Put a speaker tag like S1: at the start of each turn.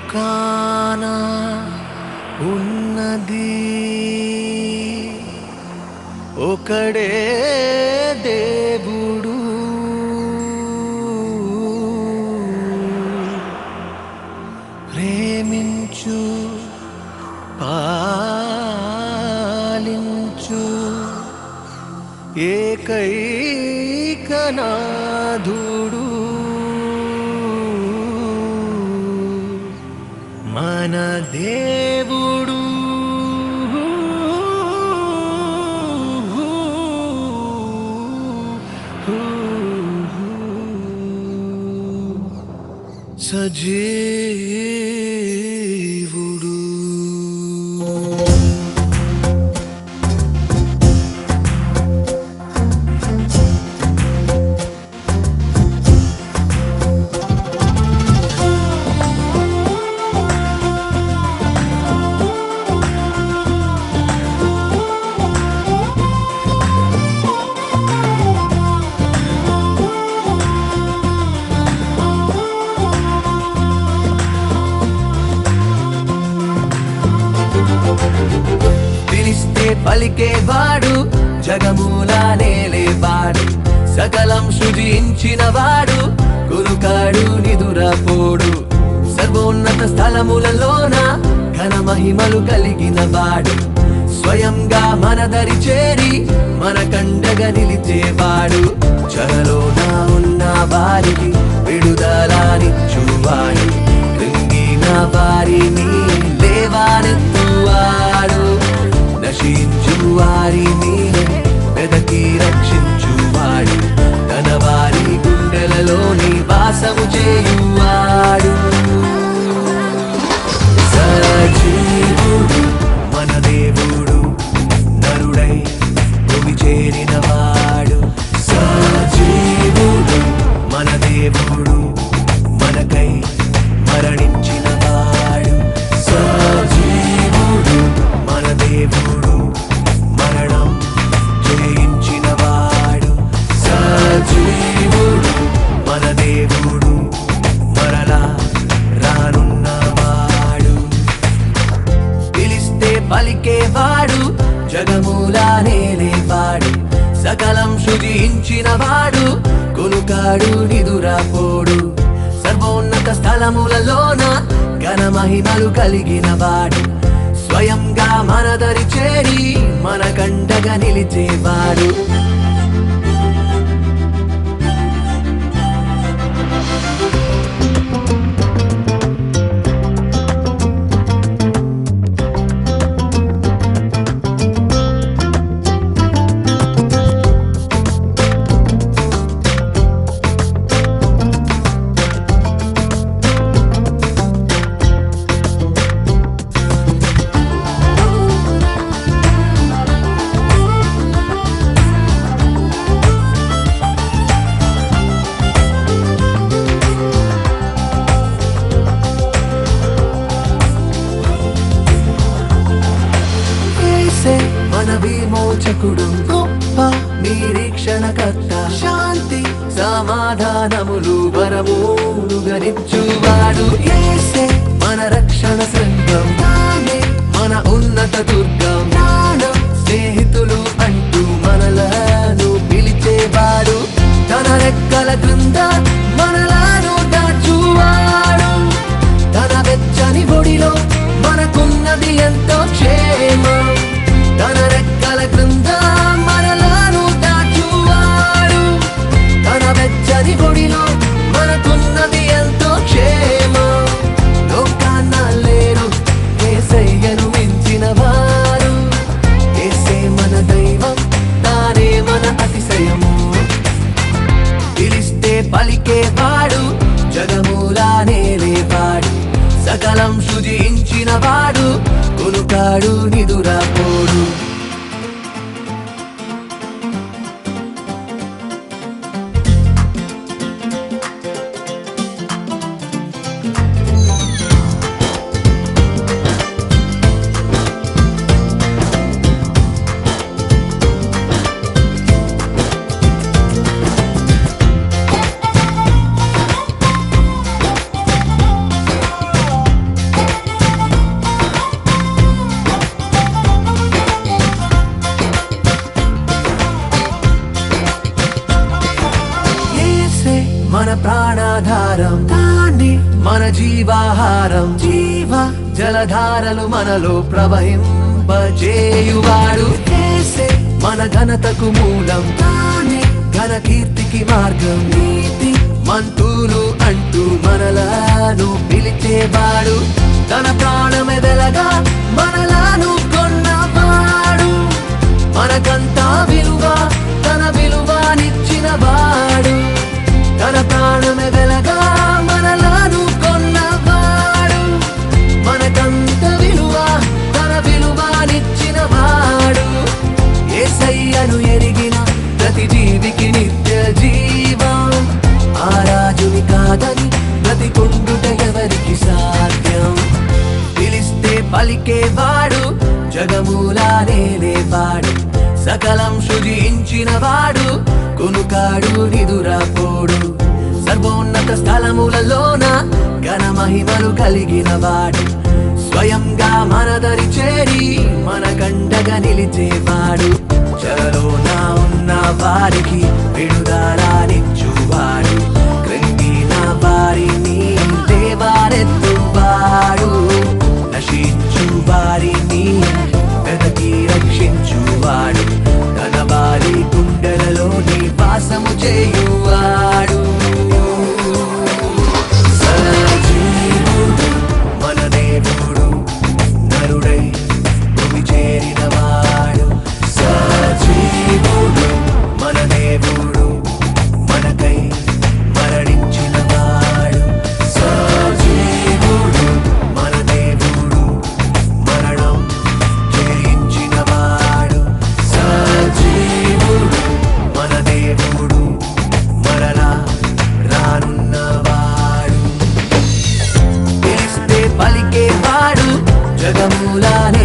S1: లోకాన ఉన్నది ఒకడే దేవుడు, ప్రేమించు పాలించు ఏకైకనాథుడు మన దేవుడు. సజీవుడు పిలిస్తే పలికేవాడు, జగమూల నేలేవాడు, సకలం సృజించినవాడు, కురుకాడు నిదురపోడు, సర్వోన్నత స్థలములలోన ఘన మహిమలు కలిగినవాడు, స్వయంగా మన దరి చేరి మన కండగా నిలిచేవాడు, చెరలోన ఉన్న వారికి విడుదలనిచ్చువాడు, కృంగిన వారిని లేవనెత్తువాడు, నశించు వారిని వెదకి రక్షించువాడు, తన వారి గుండెలలో నివాసము చేయువాడు. సజీవుడు మన దేవుడు, నరుడై భూమి చేరినవాడు, సజీవుడు మన దేవుడు, మనకై మరణించినవాడు, సజీవుడు మన దేవుడు, మరణం జయించినవాడు, సజీవుడు మన దేవుడు, మరలా రానున్నవాడు. పిలిస్తే పలికేవాడు, జగమూల నేలేవాడు, సకలం సృజించినవాడు, కొనుకాడు నిదురపోడు, సర్వోన్నత స్థలములలోన ఘన మహిమలు కలిగినవాడు, స్వయంగా మన దరి చేరి మన కండగా నిలిచేవాడు. మన విమోచకుడు, గొప్ప నిరీక్షణకర్త, శాంతి సమాధానములు వరములుగనిచ్చువాడు, యేసే మన రక్షణ శృంగం, తానే మన ఉన్నత దుర్గం, ప్రాణం స్నేహితులు అంటూ మనలను పిలిచేవాడు, తన రెక్కల క్రింద మనలను దాచువాడు, తన వెచ్చని ఒడిలో మనకున్నది ఎంతో క్షేమం, తన రెక్కల క్రింద మనలను దాచువాడు, తన వెచ్చని ఒడిలో మనకున్నది ఎంతో క్షేమం. లోకాన లేరు యేసయ్యను మించిన వారు, యేసే మన దైవం, తానే మన అతిశయము. పిలిస్తే పలికేవాడు, జగమూల నేలేవాడు, సకలం సృజించినవాడు, కొనుకాడు నిదురపోడు. జీవాహారం జీవ జలధారలు మనలో ప్రవహింపజేయువాడు యేసే మన ఘనతకు మూలం తానే ఘన కీర్తికి మార్గం నీతి మంతులు అంటూ మనలను పిలిచేవాడు తన ప్రాణమెదలగా మనలను కొన్నవాడు మనకంతా విలువ తన విలువనిచ్చినవాడు తన ప్రాణమెదలగా మనలను కొన్నవాడు మనకంత విలువ తన విలువనిచ్చినవాడు యేసయ్యను ఎరిగిన ప్రతి జీవికి నిత్య జీవం ఆ రాజుని కాదని బ్రతికుండుట ఎవరికి సాధ్యం పిలిస్తే పలికేవాడు జగమూలా నేలేవాడు సకలం సృజించినవాడు కొనుకాడు నిదురపోడు సర్వోన్నత స్థలములలోన ఘన మహిమలు కలిగినవాడు స్వయంగా మనదరి చేరి మన కండగా నిలిచేవాడు చెరలోన ఉన్న వారికి విడుదలనిచ్చువాడు కృంగిన వారిని లేవనెత్తువాడు నశించు వారిని వెదకి రక్షించువాడు తన వారి గుండెలలో నివాసము చేయువాడు సజీవుడు మన దేవుడు నరుడై భూమి చేరినవాడు సజీవుడు మన దేవుడు మనకై మరణించినవాడు సజీవుడు మన దేవుడు మరణం జయించినవాడు సజీవుడు మన దేవుడు మరలా రానున్నవాడు పిలిస్తే పలికేవాడు జగమూలానే